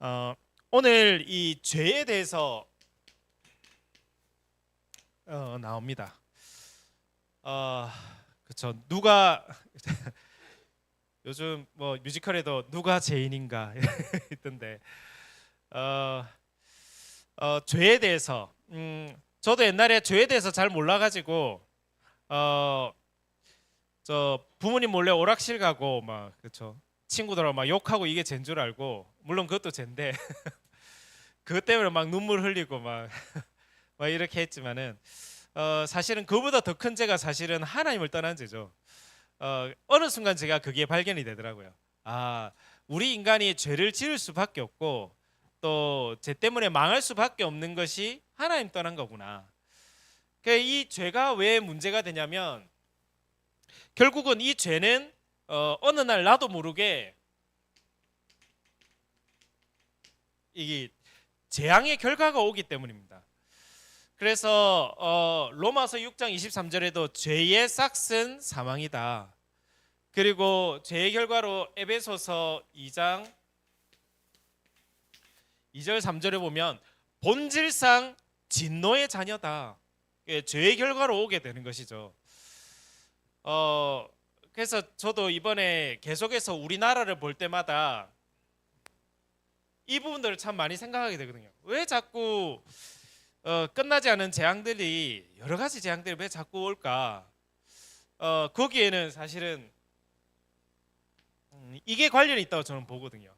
어, 오늘 이 죄에 대해서 나옵니다. 그렇죠. 누가 요즘 뭐 뮤지컬에도 누가 죄인인가 있던데 죄에 대해서 저도 옛날에 죄에 대해서 잘 몰라가지고 어, 저 부모님 몰래 오락실 가고 막 그렇죠. 친구들하고 막 욕하고 이게 죄인 줄 알고 물론 그것도 죄인데 그것 때문에 막 눈물 흘리고 막 이렇게 했지만은 사실은 그보다 더 큰 죄가 사실은 하나님을 떠난 죄죠. 어느 순간 제가 그게 발견이 되더라고요. 아, 우리 인간이 죄를 지을 수밖에 없고 또 죄 때문에 망할 수밖에 없는 것이 하나님 떠난 거구나. 이 죄가 왜 문제가 되냐면 결국은 이 죄는 어느 날 나도 모르게 이 재앙의 결과가 오기 때문입니다. 그래서 로마서 6장 23절에도 죄의 싹은 사망이다. 그리고 죄의 결과로 에베소서 2장 2절 3절에 보면 본질상 진노의 자녀다. 죄의 결과로 오게 되는 것이죠. 그래서 저도 이번에 계속해서 우리나라를 볼 때마다 이 부분들을 참 많이 생각하게 되거든요. 왜 자꾸 끝나지 않은 재앙들이 여러 가지 재앙들이 왜 자꾸 올까? 거기에는 사실은 이게 관련이 있다고 저는 보거든요.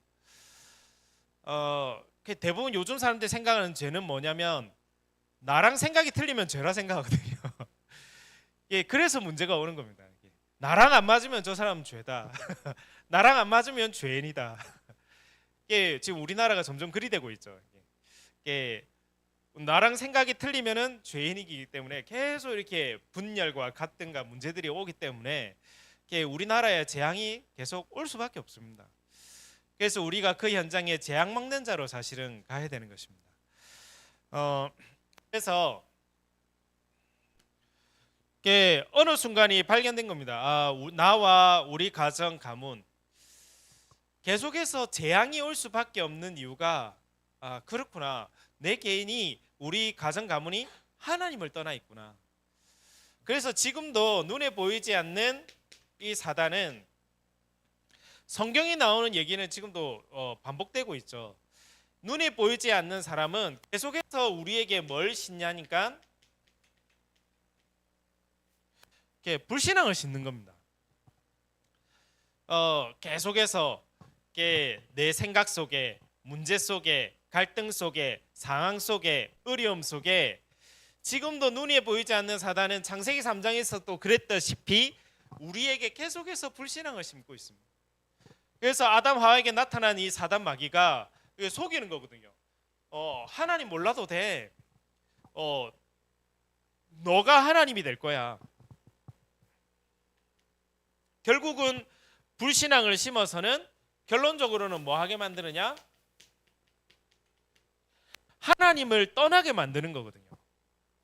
대부분 요즘 사람들 생각하는 죄는 뭐냐면 나랑 생각이 틀리면 죄라 생각하거든요. 예, 그래서 문제가 오는 겁니다. 나랑 안 맞으면 저 사람은 죄다. 나랑 안 맞으면 죄인이다. 예, 지금 우리나라가 점점 그리 되고 있죠. 예, 나랑 생각이 틀리면은 죄인이기 때문에 계속 이렇게 분열과 갈등과 문제들이 오기 때문에 우리나라에 재앙이 계속 올 수밖에 없습니다. 그래서 우리가 그 현장에 재앙 막는 자로 사실은 가야 되는 것입니다. 그래서 어느 순간이 발견된 겁니다. 나와 우리 가정 가문 계속해서 재앙이 올 수밖에 없는 이유가 그렇구나. 내 개인이 우리 가정 가문이 하나님을 떠나 있구나. 그래서 지금도 눈에 보이지 않는 이 사단은 성경에 나오는 얘기는 지금도 반복되고 있죠. 눈에 보이지 않는 사람은 계속해서 우리에게 뭘 신냐니까 불신앙을 심는 겁니다. 계속해서 내 생각 속에 문제 속에 갈등 속에 상황 속에 어려움 속에 지금도 눈에 보이지 않는 사단은 창세기 3장에서 또 그랬다시피 우리에게 계속해서 불신앙을 심고 있습니다. 그래서 아담 하와에게 나타난 이 사단 마귀가 속이는 거거든요. 하나님 몰라도 돼. 너가 하나님이 될 거야. 결국은 불신앙을 심어서는 결론적으로는 뭐 하게 만드느냐? 하나님을 떠나게 만드는 거거든요.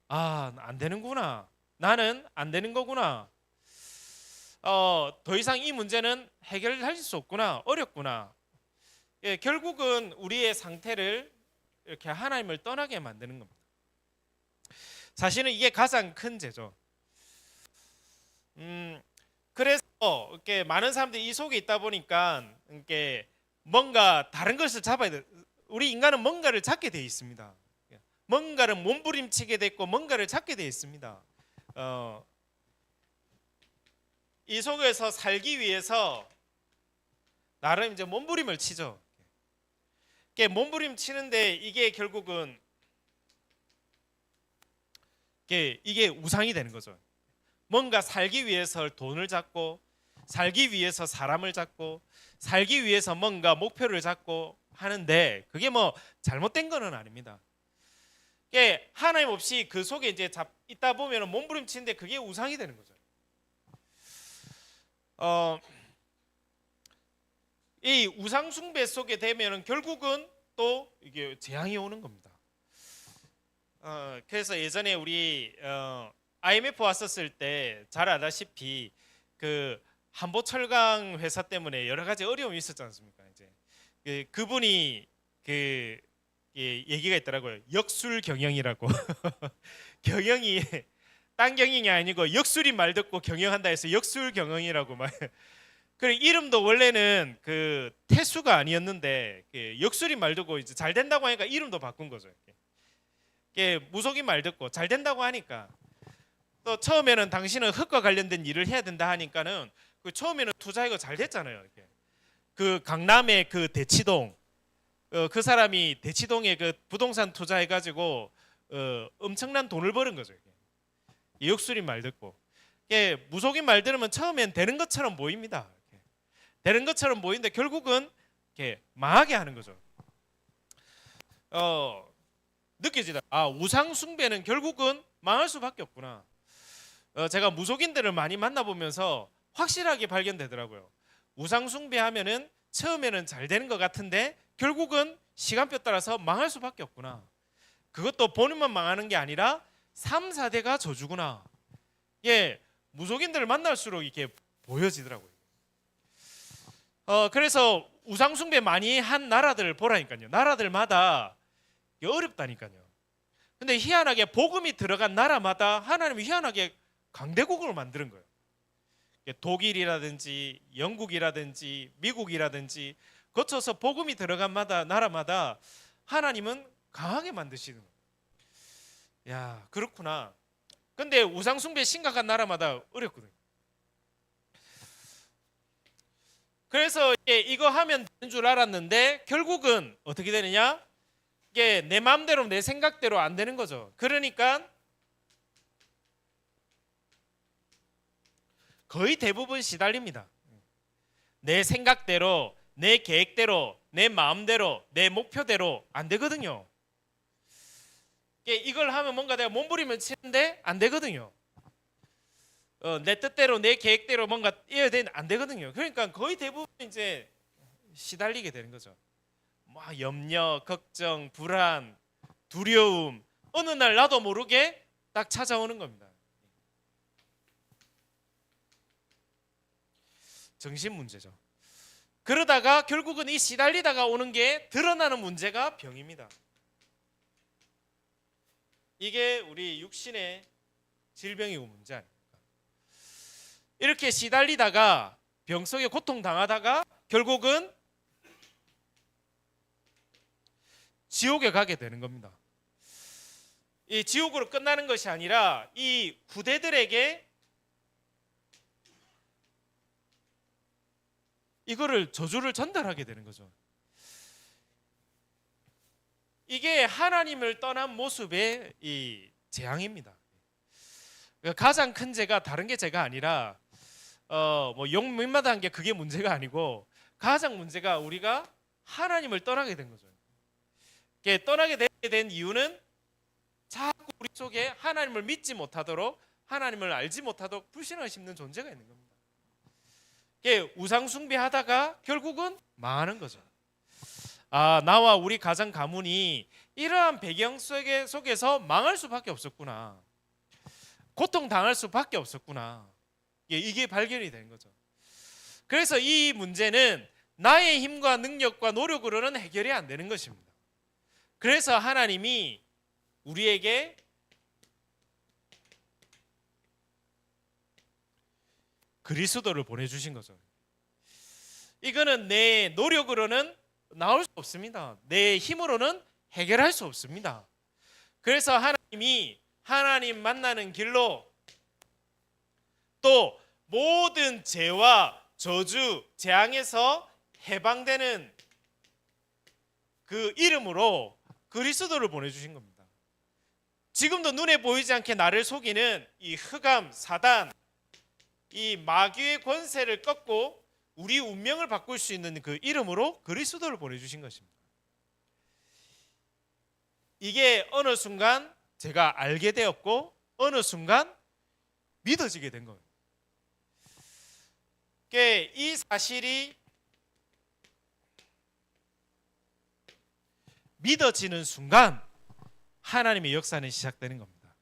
안 되는구나. 나는 안 되는 거구나. 더 이상 이 문제는 해결할 수 없구나. 어렵구나. 예, 결국은 우리의 상태를 이렇게 하나님을 떠나게 만드는 겁니다. 사실은 이게 가장 큰 죄죠. 그래서 이렇게 많은 사람들이 이 속에 있다 보니까 이렇게 뭔가 다른 것을 잡아야 돼. 우리 인간은 뭔가를 찾게 돼 있습니다. 뭔가를 몸부림치게 됐고 뭔가를 찾게 돼 있습니다. 이 속에서 살기 위해서 나름 이제 몸부림을 치죠. 몸부림 치는데 이게 결국은 이게 우상이 되는 거죠. 뭔가 살기 위해서 돈을 잡고 살기 위해서 사람을 잡고 살기 위해서 뭔가 목표를 잡고 하는데 그게 뭐 잘못된 거는 아닙니다. 하나님 없이 그 속에 이제 있다 보면 몸부림치는데 그게 우상이 되는 거죠. 이 우상 숭배 속에 되면은 결국은 또 이게 재앙이 오는 겁니다. 그래서 예전에 우리 IMF 왔었을 때 잘 알다시피 그 한보철강 회사 때문에 여러 가지 어려움이 있었지 않습니까? 이제 그분이 그 얘기가 있더라고요. 역술 경영이라고. 경영이 딴 경영이 아니고 역술이 말 듣고 경영한다 해서 역술 경영이라고 막. 그래 이름도 원래는 그 태수가 아니었는데 역술이 말 듣고 이제 잘 된다고 하니까 이름도 바꾼 거죠. 무속인 말 듣고 잘 된다고 하니까 또 처음에는 당신은 흙과 관련된 일을 해야 된다 하니까는 그 처음에는 투자이고 잘 됐잖아요. 그 강남의 그 대치동 그 사람이 대치동에 그 부동산 투자해가지고 엄청난 돈을 버는 거죠. 역술인 말 듣고 무속인 말 들으면 처음엔 되는 것처럼 보입니다. 되는 것처럼 보이는데 결국은 망하게 하는 거죠. 느껴지다. 우상 숭배는 결국은 망할 수밖에 없구나. 제가 무속인들을 많이 만나보면서 확실하게 발견되더라고요. 우상 숭배하면은 처음에는 잘 되는 것 같은데 결국은 시간표 따라서 망할 수밖에 없구나. 그것도 본인만 망하는 게 아니라 3, 4대가 저주구나. 무속인들을 만날수록 이렇게 보여지더라고요. 그래서 우상 숭배 많이 한 나라들을 보라니까요. 나라들마다 어렵다니까요. 근데 희한하게 복음이 들어간 나라마다 하나님이 희한하게 강대국을 만드는 거예요. 독일이라든지 영국이라든지 미국이라든지 거쳐서 복음이 들어간 나라마다 하나님은 강하게 만드시는 거예요. 야, 그렇구나. 근데 우상 숭배 심각한 나라마다 어렵거든요. 그래서 이거 하면 되는 줄 알았는데 결국은 어떻게 되느냐? 이게 내 마음대로 내 생각대로 안 되는 거죠. 그러니까 거의 대부분 시달립니다. 내 생각대로, 내 계획대로, 내 마음대로, 내 목표대로 안 되거든요. 이걸 하면 뭔가 내가 몸부림을 치는데 안 되거든요. 내 뜻대로, 내 계획대로 뭔가 이어야 되는데 안 되거든요. 그러니까 거의 대부분 이제 시달리게 되는 거죠. 염려, 걱정, 불안, 두려움 어느 날 나도 모르게 딱 찾아오는 겁니다. 정신 문제죠. 그러다가 결국은 이 시달리다가 오는 게 드러나는 문제가 병입니다. 이게 우리 육신의 질병이고 문제 아닙니까? 이렇게 시달리다가 병 속에 고통당하다가 결국은 지옥에 가게 되는 겁니다. 이 지옥으로 끝나는 것이 아니라 이 후대들에게 이거를 저주를 전달하게 되는 거죠. 이게 하나님을 떠난 모습의 이 재앙입니다. 가장 큰 죄가 다른 게 죄가 아니라 용민마다 한 게 그게 문제가 아니고 가장 문제가 우리가 하나님을 떠나게 된 거죠. 떠나게 된 이유는 자꾸 우리 속에 하나님을 믿지 못하도록 하나님을 알지 못하도록 불신을 심는 존재가 있는 겁니다. 우상 숭배하다가 결국은 망하는 거죠. 나와 우리 가정 가문이 이러한 배경 속에서 망할 수밖에 없었구나. 고통당할 수밖에 없었구나. 이게 발견이 된 거죠. 그래서 이 문제는 나의 힘과 능력과 노력으로는 해결이 안 되는 것입니다. 그래서 하나님이 우리에게 그리스도를 보내주신 거죠. 이거는 내 노력으로는 나올 수 없습니다. 내 힘으로는 해결할 수 없습니다. 그래서 하나님이 하나님 만나는 길로 또 모든 죄와 저주, 재앙에서 해방되는 그 이름으로 그리스도를 보내주신 겁니다. 지금도 눈에 보이지 않게 나를 속이는 이 흑암, 사단, 이 마귀의 권세를 꺾고 우리 운명을 바꿀 수 있는 그 이름으로 그리스도를 보내주신 것입니다. 이게 어느 순간 제가 알게 되었고 어느 순간 믿어지게 된 거예요. 이 사실이 믿어지는 순간 하나님의 역사는 시작되는 겁니다.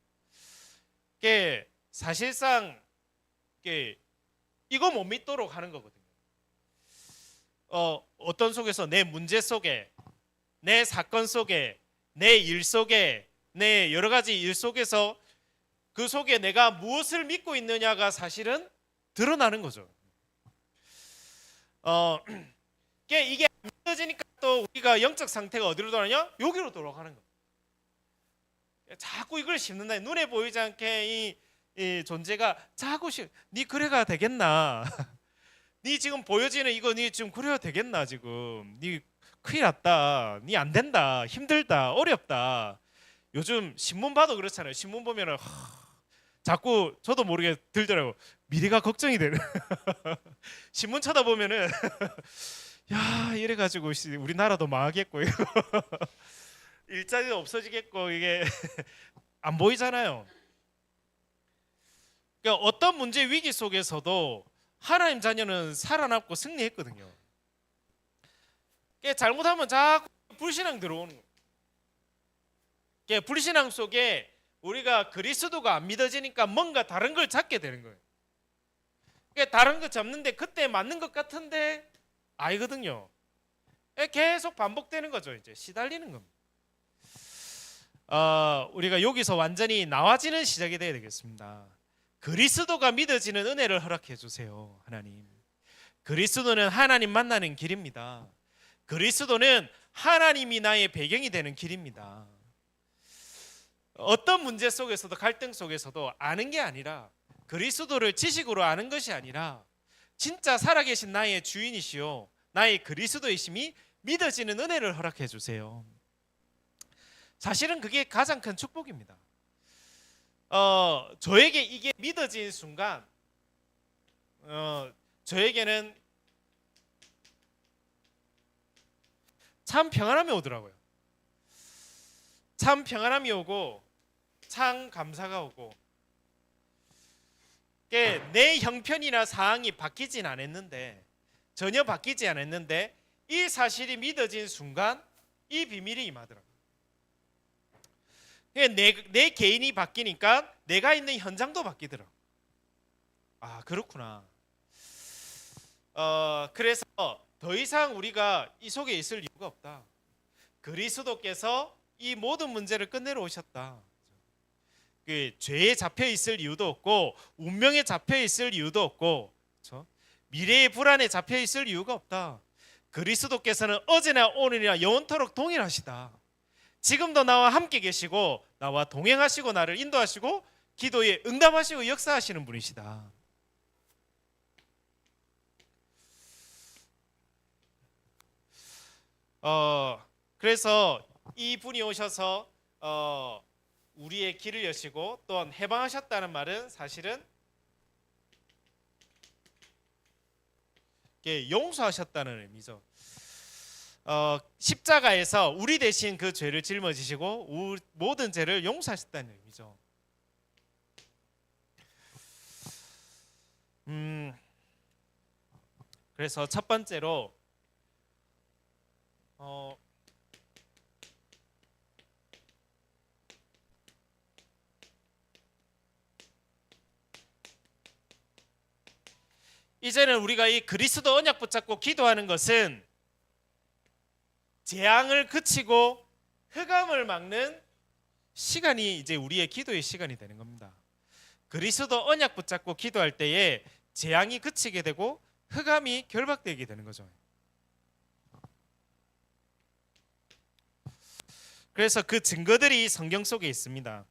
사실상 이거 못 믿도록 하는 거거든요. 어떤 속에서 내 문제 속에 내 사건 속에, 내 일 속에, 내 여러 가지 일 속에서 그 속에 내가 무엇을 믿고 있느냐가 사실은 드러나는 거죠. 이게 안 믿어지니까 또 우리가 영적 상태가 어디로 돌아가냐? 여기로 돌아가는 거. 자꾸 이걸 심는다. 눈에 보이지 않게 이 존재가 자꾸 네 그래가 되겠나? 네 지금 보여지는 이거 네 지금 그래야 되겠나 지금? 네 큰일 났다. 네 안 된다. 힘들다. 어렵다. 요즘 신문 봐도 그렇잖아요. 신문 보면은 자꾸 저도 모르게 들더라고. 미래가 걱정이 되는. 신문 쳐다보면은 야 이래가지고 우리나라도 망하겠고 일자리도 없어지겠고 이게 안 보이잖아요. 그러니까 어떤 문제 위기 속에서도 하나님 자녀는 살아남고 승리했거든요. 그러니까 잘못하면 자꾸 불신앙 들어오는 거예요. 그러니까 불신앙 속에 우리가 그리스도가 안 믿어지니까 뭔가 다른 걸 찾게 되는 거예요. 그러니까 다른 거 잡는데 그때 맞는 것 같은데 아니거든요. 계속 반복되는 거죠. 이제 시달리는 겁니다. 우리가 여기서 완전히 나와지는 시작이 되어야 되겠습니다. 그리스도가 믿어지는 은혜를 허락해 주세요, 하나님. 그리스도는 하나님 만나는 길입니다. 그리스도는 하나님이 나의 배경이 되는 길입니다. 어떤 문제 속에서도 갈등 속에서도 아는 게 아니라 그리스도를 지식으로 아는 것이 아니라 진짜 살아계신 나의 주인이시요 나의 그리스도이심이 믿어지는 은혜를 허락해 주세요. 사실은 그게 가장 큰 축복입니다. 저에게 이게 믿어진 순간 저에게는 참 평안함이 오더라고요. 참 평안함이 오고 참 감사가 오고 내 형편이나 상황이 바뀌진 않았는데 전혀 바뀌지 않았는데 이 사실이 믿어진 순간 이 비밀이 임하더라고요. 내 개인이 바뀌니까 내가 있는 현장도 바뀌더라고요. 아 그렇구나. 그래서 더 이상 우리가 이 속에 있을 이유가 없다. 그리스도께서 이 모든 문제를 끝내러 오셨다. 그 죄에 잡혀 있을 이유도 없고 운명에 잡혀 있을 이유도 없고 그렇죠? 미래의 불안에 잡혀 있을 이유가 없다. 그리스도께서는 어제나 오늘이나 영원토록 동일하시다. 지금도 나와 함께 계시고 나와 동행하시고 나를 인도하시고 기도에 응답하시고 역사하시는 분이시다. 그래서 이 분이 오셔서 우리의 길을 여시고 또한 해방하셨다는 말은 사실은 용서하셨다는 의미죠. 십자가에서 우리 대신 그 죄를 짊어지시고 모든 죄를 용서하셨다는 의미죠. 그래서 첫 번째로 이제는 우리가 이 그리스도 언약 붙잡고 기도하는 것은 재앙을 그치고 흑암을 막는 시간이 이제 우리의 기도의 시간이 되는 겁니다. 그리스도 언약 붙잡고 기도할 때에 재앙이 그치게 되고 흑암이 결박되게 되는 거죠. 그래서 그 증거들이 성경 속에 있습니다.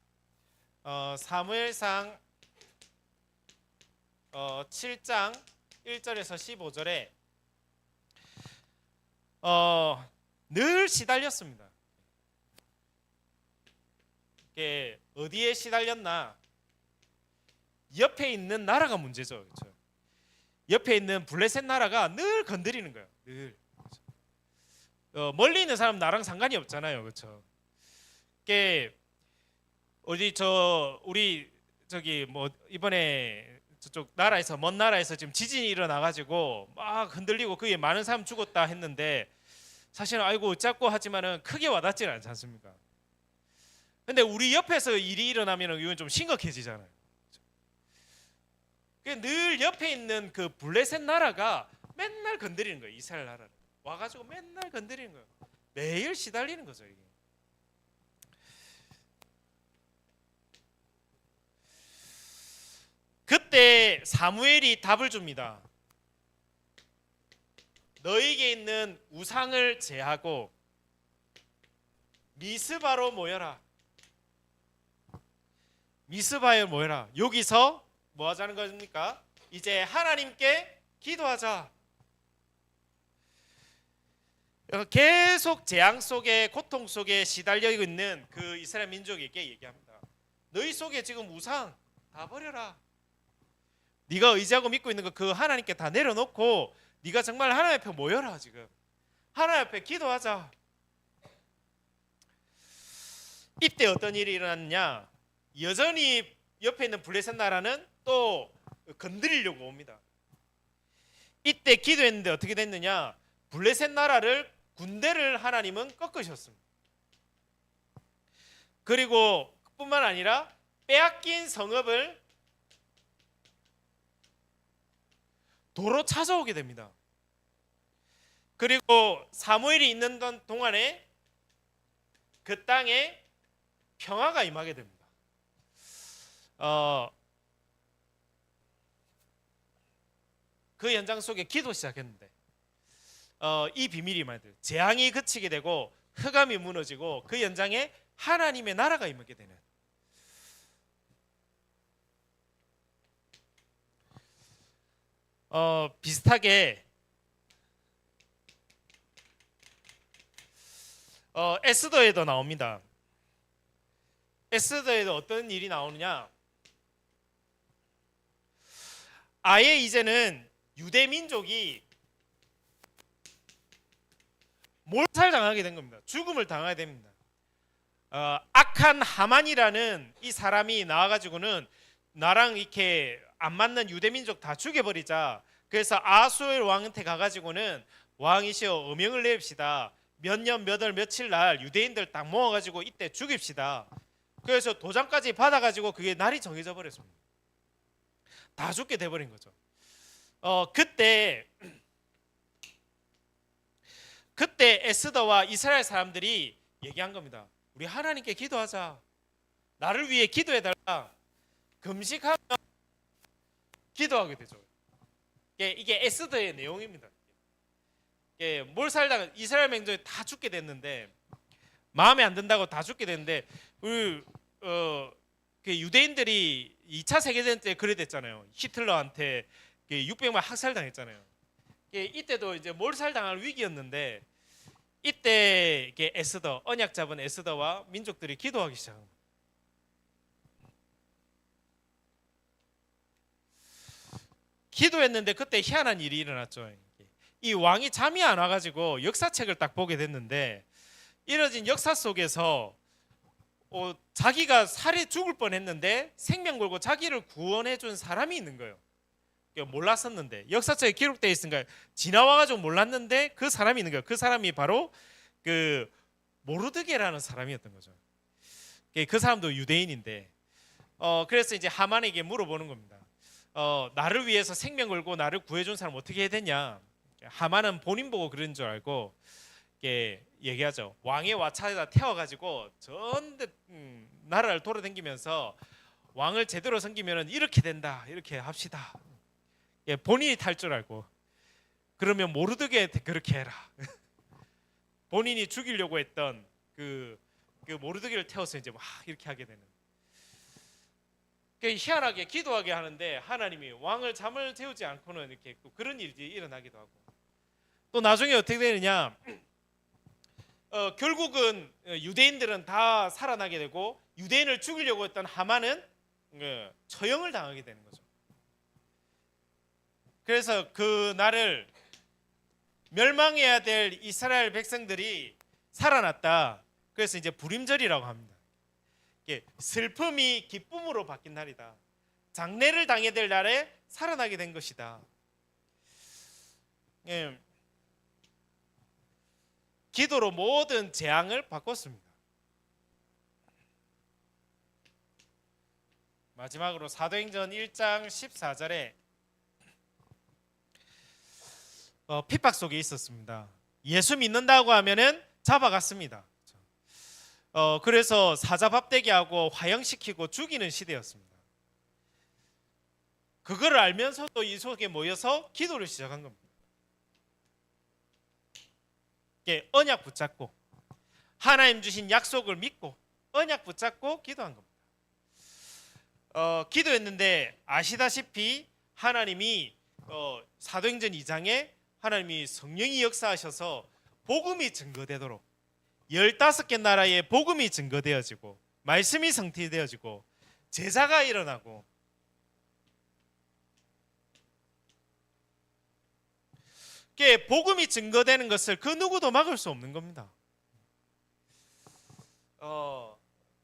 사무엘상 7장 1절에서 15절에 늘 시달렸습니다. 어디에 시달렸나? 옆에 있는 나라가 문제죠. 그렇죠? 옆에 있는 블레셋 나라가 늘 건드리는 거예요. 늘. 멀리 있는 사람 나랑 상관이 없잖아요. 그렇죠? 우리 저기 뭐 이번에 저쪽 나라에서 먼 나라에서 지금 지진이 일어나가지고 막 흔들리고 그게 많은 사람 죽었다 했는데 사실은 아이고 어쩌고 하지만은 크게 와닿지는 않지 않습니까? 근데 우리 옆에서 일이 일어나면은 이건 좀 심각해지잖아요. 늘 옆에 있는 그 블레셋 나라가 맨날 건드리는 거예요. 이스라엘 나라를 와가지고 맨날 건드리는 거예요. 매일 시달리는 거죠. 이게. 그때 사무엘이 답을 줍니다. 너에게 있는 우상을 제하고 미스바로 모여라. 미스바에 모여라. 여기서 뭐 하자는 겁니까? 이제 하나님께 기도하자. 계속 재앙 속에, 고통 속에 시달려 있는 그 이스라엘 민족에게 얘기합니다. 너희 속에 지금 우상 다 버려라. 네가 의지하고 믿고 있는 거 그 하나님께 다 내려놓고 네가 정말 하나님 앞에 모여라. 지금 하나님 앞에 기도하자. 이때 어떤 일이 일어났냐? 여전히 옆에 있는 블레셋 나라는 또 건드리려고 옵니다. 이때 기도했는데 어떻게 됐느냐? 블레셋 나라를, 군대를 하나님은 꺾으셨습니다. 그리고 뿐만 아니라 빼앗긴 성읍을 도로 찾아오게 됩니다. 그리고 사무엘이 있는 동안에 그 땅에 평화가 임하게 됩니다. 그 현장 속에 기도 시작했는데 이 비밀이 말이에요. 재앙이 그치게 되고 흑암이 무너지고 그 현장에 하나님의 나라가 임하게 되는. 비슷하게 에스더에도 나옵니다. 에스더에도 어떤 일이 나오느냐? 아예 이제는 유대 민족이 몰살당하게 된 겁니다. 죽음을 당하게 됩니다. 악한 하만이라는 이 사람이 나와가지고는 나랑 이렇게 안 맞는 유대 민족 다 죽여버리자. 그래서 아수엘 왕한테 가가지고는 왕이시여 어명을 내립시다. 몇 년 몇 월 며칠 날 유대인들 딱 모아가지고 이때 죽입시다. 그래서 도장까지 받아가지고 그게 날이 정해져 버렸습니다. 다 죽게 돼버린 거죠. 그때 에스더와 이스라엘 사람들이 얘기한 겁니다. 우리 하나님께 기도하자. 나를 위해 기도해달라. 금식하면 기도하게 되죠. 이게 에스더의 내용입니다. 몰살당 이스라엘 민족이 다 죽게 됐는데 마음에 안 든다고 다 죽게 됐는데 우리 유대인들이 2차 세계대전 때 그래 됐잖아요. 히틀러한테 600만 학살당했잖아요. 이때도 이제 몰살당할 위기였는데 이때 에스더, 언약 잡은 에스더와 민족들이 기도하기 시작합니다. 기도했는데 그때 희한한 일이 일어났죠. 이 왕이 잠이 안 와가지고 역사책을 딱 보게 됐는데 이뤄진 역사 속에서 자기가 살해 죽을 뻔했는데 생명 걸고 자기를 구원해 준 사람이 있는 거예요. 몰랐었는데 역사책에 기록되어 있으니까 지나와가지고 몰랐는데 그 사람이 있는 거예요. 그 사람이 바로 그 모르드게라는 사람이었던 거죠. 그 사람도 유대인인데 그래서 이제 하만에게 물어보는 겁니다. 나를 위해서 생명 걸고 나를 구해준 사람 어떻게 해야 되냐? 하만은 본인 보고 그런 줄 알고 얘기하죠. 왕의 와차에다 태워가지고 전 나라를 돌아다니면서 왕을 제대로 섬기면 이렇게 된다, 이렇게 합시다. 본인이 탈 줄 알고 그러면 모르드게 그렇게 해라. 본인이 죽이려고 했던 그 모르드게를 태워서 이제 막 이렇게 하게 되는. 희한하게 기도하게 하는데 하나님이 왕을 잠을 재우지 않고는 이렇게 그런 일이 일어나기도 하고 또 나중에 어떻게 되느냐? 결국은 유대인들은 다 살아나게 되고 유대인을 죽이려고 했던 하만은 처형을 당하게 되는 거죠. 그래서 그 날을 멸망해야 될 이스라엘 백성들이 살아났다. 그래서 이제 부림절이라고 합니다. 슬픔이 기쁨으로 바뀐 날이다. 장례를 당해야 될 날에 살아나게 된 것이다. 기도로 모든 재앙을 바꿨습니다. 마지막으로 사도행전 1장 14절에 핍박 속에 있었습니다. 예수 믿는다고 하면은 잡아갔습니다. 그래서 사자밥대기하고 화형시키고 죽이는 시대였습니다. 그걸 알면서도 이 속에 모여서 기도를 시작한 겁니다. 이게 언약 붙잡고 하나님 주신 약속을 믿고 언약 붙잡고 기도한 겁니다. 기도했는데 아시다시피 하나님이 사도행전 2장에 하나님이 성령이 역사하셔서 복음이 증거되도록 15개 나라에 복음이 증거되어지고 말씀이 성취되어지고 제사가 일어나고 복음이 증거되는 것을 그 누구도 막을 수 없는 겁니다.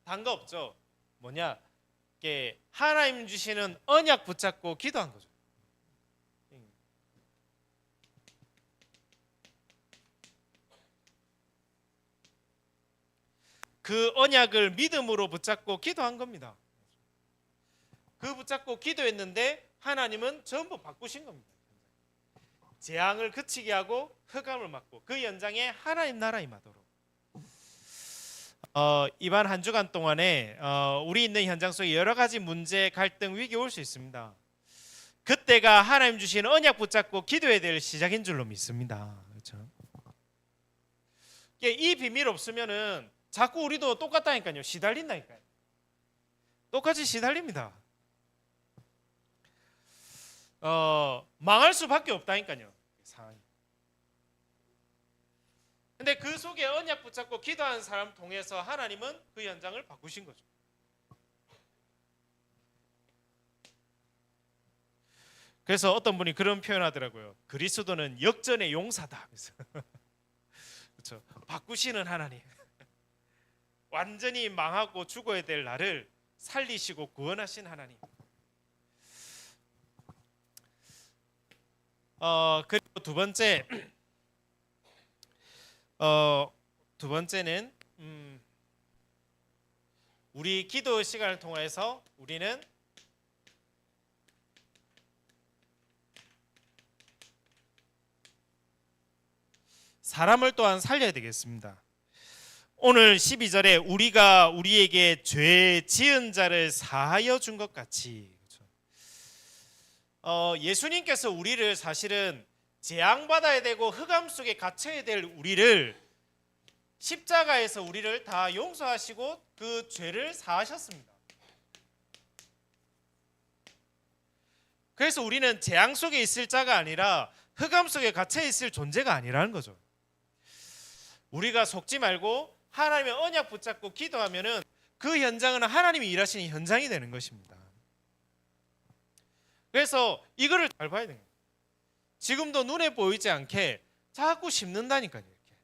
단거 없죠. 뭐냐? 하나님 주시는 언약 붙잡고 기도한 거죠. 그 언약을 믿음으로 붙잡고 기도한 겁니다. 그 붙잡고 기도했는데 하나님은 전부 바꾸신 겁니다. 재앙을 그치게 하고 흑암을 막고 그 연장에 하나님 나라 임하도록. 이번 한 주간 동안에 우리 있는 현장 속에 여러 가지 문제, 갈등, 위기 올 수 있습니다. 그때가 하나님 주신 언약 붙잡고 기도해야 될 시작인 줄로 믿습니다. 그렇죠? 이 비밀 없으면은 자꾸 우리도 똑같다니까요. 시달린다니까요. 똑같이 시달립니다. 망할 수밖에 없다니까요. 상황이. 근데 그 속에 언약 붙잡고 기도하는 사람 통해서 하나님은 그 현장을 바꾸신 거죠. 그래서 어떤 분이 그런 표현하더라고요. 그리스도는 역전의 용사다. 그렇죠. 바꾸시는 하나님. 완전히 망하고 죽어야 될 나를 살리시고 구원하신 하나님. 그리고 두 번째는 우리 기도 시간을 통해서 우리는 사람을 또한 살려야 되겠습니다. 오늘 12절에 우리가 우리에게 죄 지은 자를 사하여 준 것 같이, 그렇죠? 예수님께서 우리를 사실은 재앙받아야 되고 흑암 속에 갇혀야 될 우리를 십자가에서 우리를 다 용서하시고 그 죄를 사하셨습니다. 그래서 우리는 재앙 속에 있을 자가 아니라 흑암 속에 갇혀 있을 존재가 아니라는 거죠. 우리가 속지 말고 하나님의 언약 붙잡고 기도하면은 그 현장은 하나님이 일하시는 현장이 되는 것입니다. 그래서 이거를 잘 봐야 됩니다. 지금도 눈에 보이지 않게 자꾸 심는다니까요. 이렇게.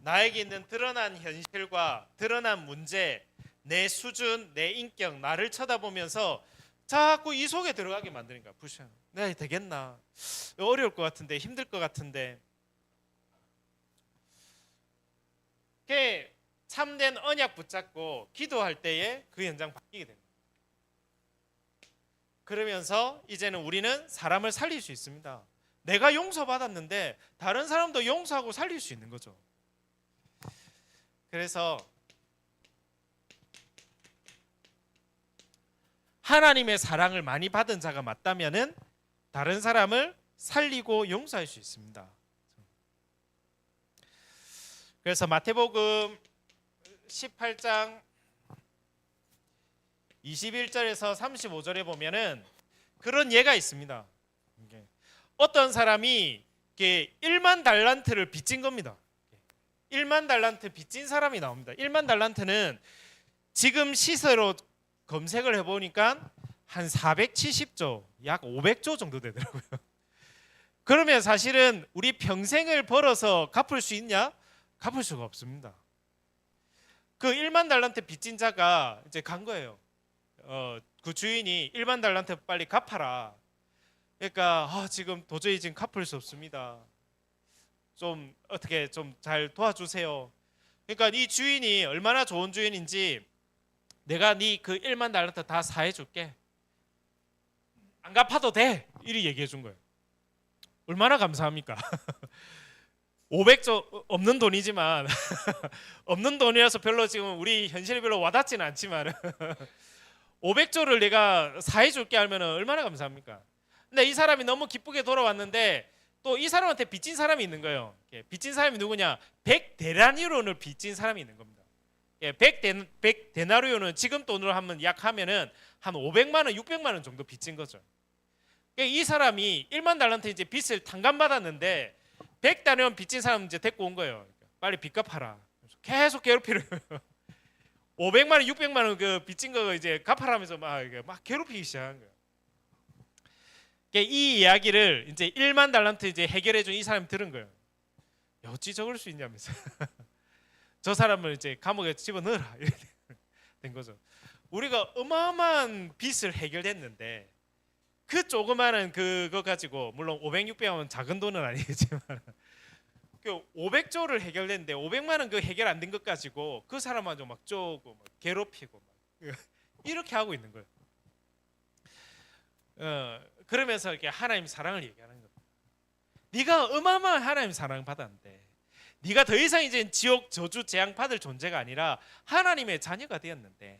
나에게 있는 드러난 현실과 드러난 문제, 내 수준, 내 인격, 나를 쳐다보면서 자꾸 이 속에 들어가게 만드니까 불쌍해. 내가 되겠나? 어려울 것 같은데, 힘들 것 같은데. 참된 언약 붙잡고 기도할 때에 그 현장 바뀌게 됩니다. 그러면서 이제는 우리는 사람을 살릴 수 있습니다. 내가 용서받았는데 다른 사람도 용서하고 살릴 수 있는 거죠. 그래서 하나님의 사랑을 많이 받은 자가 맞다면은 다른 사람을 살리고 용서할 수 있습니다. 그래서 마태복음 18장 21절에서 35절에 보면은 그런 예가 있습니다. 어떤 사람이 1만 달란트를 빚진 겁니다. 1만 달란트 빚진 사람이 나옵니다. 1만 달란트는 지금 시세로 검색을 해보니까 한 470조, 약 500조 정도 되더라고요. 그러면 사실은 우리 평생을 벌어서 갚을 수 있냐? 갚을 수가 없습니다. 그 1만 달란트 빚진 자가 이제 간 거예요. 그 주인이 1만 달란트 빨리 갚아라. 그러니까 지금 도저히 지금 갚을 수 없습니다. 좀 어떻게 좀 잘 도와주세요. 그러니까 이 주인이 얼마나 좋은 주인인지 내가 네 그 1만 달란트 다 사해 줄게. 안 갚아도 돼. 이리 얘기해 준 거예요. 얼마나 감사합니까? 500조 없는 돈이지만 없는 돈이라서 별로 지금 우리 현실에 별로 와닿지는 않지만 500조를 내가 사해 줄게 하면은 얼마나 감사합니까? 근데 이 사람이 너무 기쁘게 돌아왔는데 또 이 사람한테 빚진 사람이 있는 거예요. 빚진 사람이 누구냐? 100데나리온을 빚진 사람이 있는 겁니다. 100데나리온은 지금 돈으로 하면 약 하면은 한 500만 원, 600만 원 정도 빚진 거죠. 이 사람이 1만 달란트 이제 빚을 탕감받았는데 100데나리온 빚진 사람 이제 데리고 온 거예요. 빨리 빚 갚아라. 계속 괴롭히려. 500만 원, 600만 원 그 빚진 거 이제 갚아라면서 막 괴롭히기 시작한 거예요. 이 이야기를 이제 1만 달란트 이제 해결해 준 이 사람이 들은 거예요. 어찌 저럴 수 있냐면서 저 사람을 이제 감옥에 집어넣어라 이렇게 된 거죠. 우리가 어마어마한 빚을 해결했는데 그 조그마한 그거 가지고 물론 500, 600은 작은 돈은 아니겠지만 그 500조를 해결했는데 500만 원 그 해결 안 된 것 가지고 그 사람한테 막 쪼고 막 괴롭히고 막 이렇게 하고 있는 거예요. 그러면서 이렇게 하나님 사랑을 얘기하는 겁니다. 네가 어마어마한 하나님 사랑 받았는데 네가 더 이상 이제 지옥 저주 재앙 받을 존재가 아니라 하나님의 자녀가 되었는데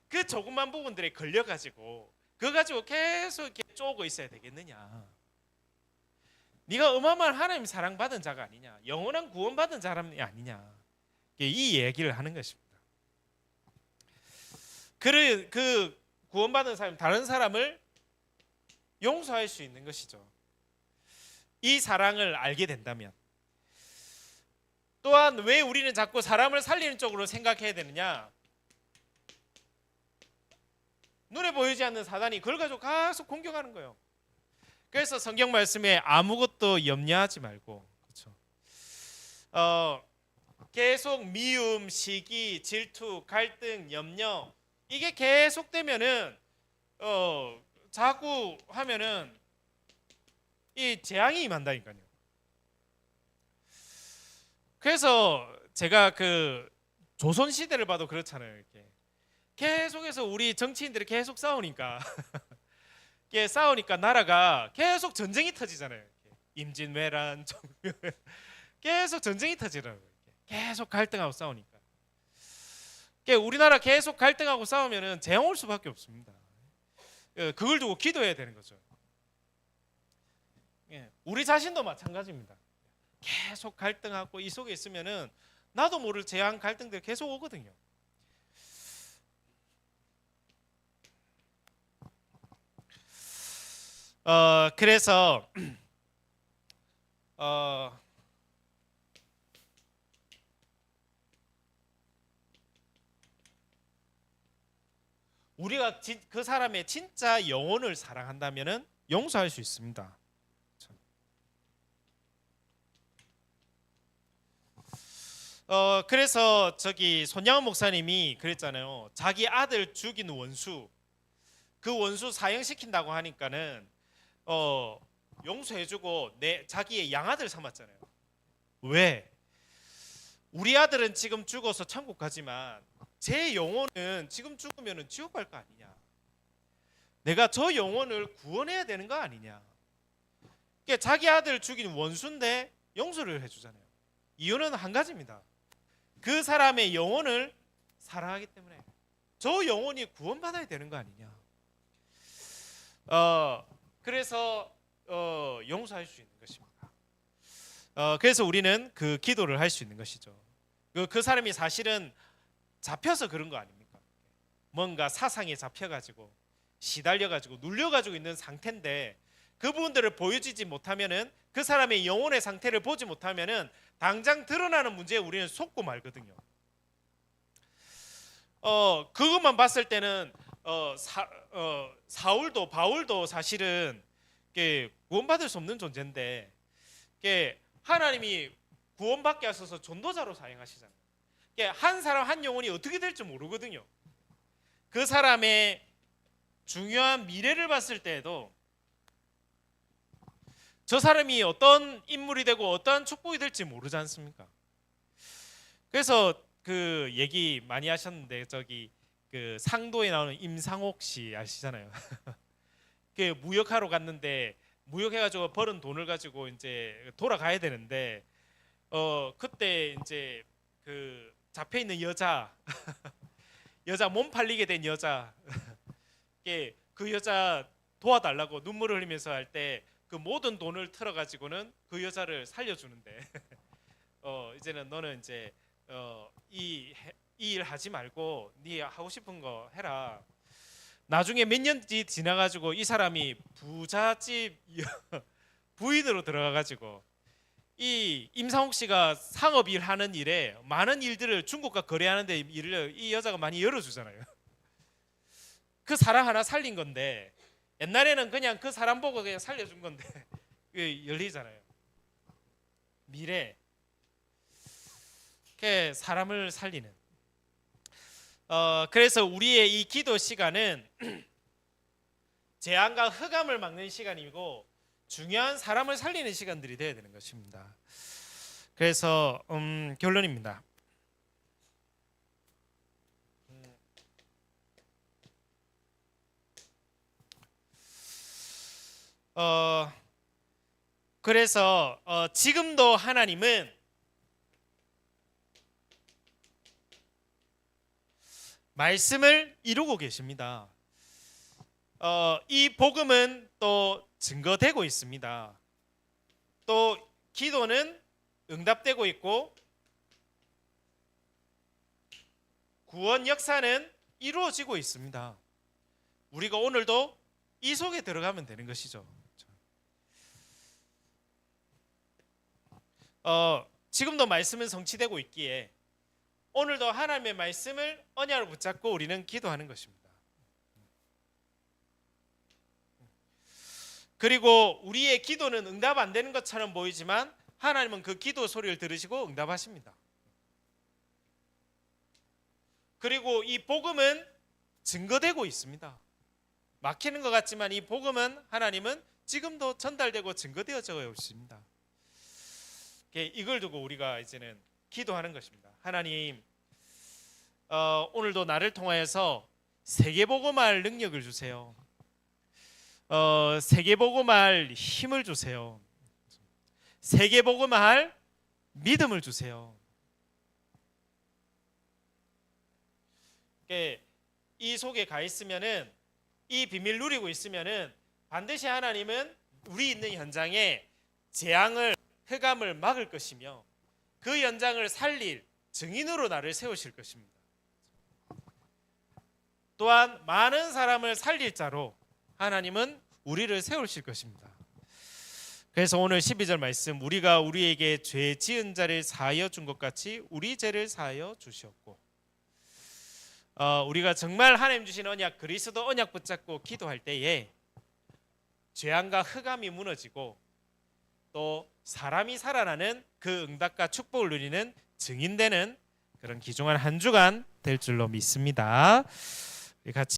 그 조그만 부분들에 걸려가지고 그거 가지고 계속 이렇게 쪼고 있어야 되겠느냐? 네가 어마어마한 하나님 사랑 받은 자가 아니냐? 영원한 구원 받은 사람이 아니냐? 이 얘기를 하는 것입니다. 그 구원받은 사람 다른 사람을 용서할 수 있는 것이죠. 이 사랑을 알게 된다면. 또한 왜 우리는 자꾸 사람을 살리는 쪽으로 생각해야 되느냐? 눈에 보이지 않는 사단이 그걸 가지고 계속 공격하는 거예요. 그래서 성경 말씀에 아무것도 염려하지 말고, 그렇죠? 계속 미움, 시기, 질투, 갈등, 염려 이게 계속되면은 자꾸 하면은 이 재앙이 임한다니까요. 그래서 제가 그 조선 시대를 봐도 그렇잖아요. 이렇게 계속해서 우리 정치인들이 계속 싸우니까 싸우니까 나라가 계속 전쟁이 터지잖아요. 이렇게. 임진왜란, 정묘 계속 전쟁이 터지더라고요. 계속 갈등하고 싸우니까. 우리나라 계속 갈등하고 싸우면은 재앙 올 수밖에 없습니다. 그걸 두고 기도해야 되는 거죠. 우리 자신도 마찬가지입니다. 계속 갈등하고 이 속에 있으면은 나도 모를 재앙 갈등들 계속 오거든요. 그래서 우리가 그 사람의 진짜 영혼을 사랑한다면은 용서할 수 있습니다. 그래서 저기 손양원 목사님이 그랬잖아요. 자기 아들 죽인 원수, 그 원수 사형시킨다고 하니까는 용서해주고 자기의 양아들 삼았잖아요. 왜? 우리 아들은 지금 죽어서 천국 가지만 제 영혼은 지금 죽으면 지옥 갈 거 아니냐? 내가 저 영혼을 구원해야 되는 거 아니냐? 그러니까 자기 아들 죽인 원수인데 용서를 해주잖아요. 이유는 한 가지입니다. 그 사람의 영혼을 사랑하기 때문에 저 영혼이 구원받아야 되는 거 아니냐? 그래서 용서할 수 있는 것입니다. 그래서 우리는 그 기도를 할 수 있는 것이죠. 그 사람이 사실은 잡혀서 그런 거 아닙니까? 뭔가 사상에 잡혀가지고 시달려가지고 눌려가지고 있는 상태인데 그 부분들을 보여주지 못하면은 그 사람의 영혼의 상태를 보지 못하면은 당장 드러나는 문제에 우리는 속고 말거든요. 그것만 봤을 때는 사울도 바울도 사실은 구원받을 수 없는 존재인데 하나님이 구원받게 하셔서 전도자로 사용하시잖아요. 한 사람 한 영혼이 어떻게 될지 모르거든요. 그 사람의 중요한 미래를 봤을 때에도 저 사람이 어떤 인물이 되고 어떠한 축복이 될지 모르지 않습니까? 그래서 그 얘기 많이 하셨는데 저기 그 상도에 나오는 임상옥 씨 아시잖아요. 그 무역하러 갔는데 무역해가지고 벌은 돈을 가지고 이제 돌아가야 되는데 그때 이제 그 잡혀 있는 여자 여자 몸 팔리게 된 여자 그 여자 도와달라고 눈물을 흘리면서 할 때 그 모든 돈을 틀어 가지고는 그 여자를 살려주는데 이제는 너는 이제 이 일 하지 말고 네 하고 싶은 거 해라. 나중에 몇 년이 지나가지고 이 사람이 부잣집 부인으로 들어가가지고 이 임상욱 씨가 상업 일 하는 일에 많은 일들을 중국과 거래하는데 일을 이 여자가 많이 열어주잖아요. 그 사람 하나 살린 건데 옛날에는 그냥 그 사람 보고 그냥 살려준 건데 열리잖아요. 미래 사람을 살리는. 그래서 우리의 이 기도 시간은 재앙과 흑암을 막는 시간이고 중요한 사람을 살리는 시간들이 되어야 되는 것입니다. 그래서 결론입니다. 그래서 지금도 하나님은 말씀을 이루고 계십니다. 이 복음은 또 증거되고 있습니다. 또 기도는 응답되고 있고 구원 역사는 이루어지고 있습니다. 우리가 오늘도 이 속에 들어가면 되는 것이죠. 지금도 말씀은 성취되고 있기에 오늘도 하나님의 말씀을 언약으로 붙잡고 우리는 기도하는 것입니다. 그리고 우리의 기도는 응답 안 되는 것처럼 보이지만 하나님은 그 기도 소리를 들으시고 응답하십니다. 그리고 이 복음은 증거되고 있습니다. 막히는 것 같지만 이 복음은 하나님은 지금도 전달되고 증거되어져 있습니다. 이걸 두고 우리가 이제는 기도하는 것입니다. 하나님, 오늘도 나를 통하여서 세계복음할 능력을 주세요. 세계복음할 힘을 주세요. 세계복음할 믿음을 주세요. 이 속에 가 있으면은 이 비밀 누리고 있으면은 반드시 하나님은 우리 있는 현장에 재앙을 흑암을 막을 것이며 그 현장을 살릴 증인으로 나를 세우실 것입니다. 또한 많은 사람을 살릴 자로 하나님은 우리를 세우실 것입니다. 그래서 오늘 12절 말씀 우리가 우리에게 죄 지은 자를 사하여 준 것 같이 우리 죄를 사하여 주시옵고 우리가 정말 하나님 주신 언약 그리스도 언약 붙잡고 기도할 때에 죄악과 흑암이 무너지고 또 사람이 살아나는 그 응답과 축복을 누리는 증인되는 그런 귀중한 한 주간 될 줄로 믿습니다. 같이